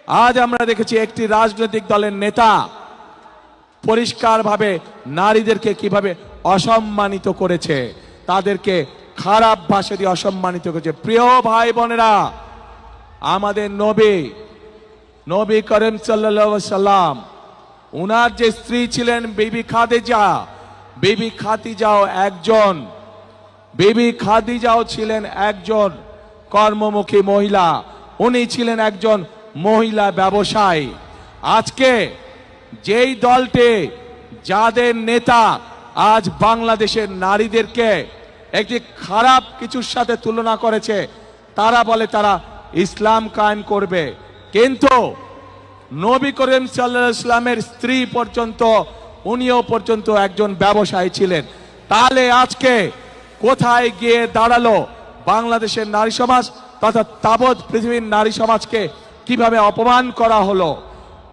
আজ আমরা দেখেছি একটি রাজনৈতিক দলের নেতা পরিষ্কারভাবে নারীদেরকে কিভাবে অসম্মানিত করেছে, তাদেরকে খারাপ ভাষা দিয়ে অসম্মানিত করেছে। প্রিয় ভাই বোনেরা, আমাদের নবী করিম সাল্লাল্লাহু আলাইহি সাল্লাম, উনার যে স্ত্রী ছিলেন বিবি খাদিজাও ছিলেন একজন কর্মমুখী মহিলা। উনি ছিলেন একজন মহিলা ব্যবসায়ী। আজকে যেই দলটি, যাদের নেতা আজ বাংলাদেশের নারীদেরকে একটি খারাপ কিছুর সাথে তুলনা করেছে, তারা বলে তারা ইসলাম কায়েম করবে, কিন্তু নবী করিম সাল্লাল্লাহু আলাইহি সাল্লামের স্ত্রী পর্যন্ত, উনিও পর্যন্ত একজন ব্যবসায়ী ছিলেন। তাহলে আজকে কোথায় গিয়ে দাঁড়ালো বাংলাদেশের নারী সমাজ তথা তাবৎ পৃথিবীর নারী সমাজকে কিভাবে অপমান করা হলো।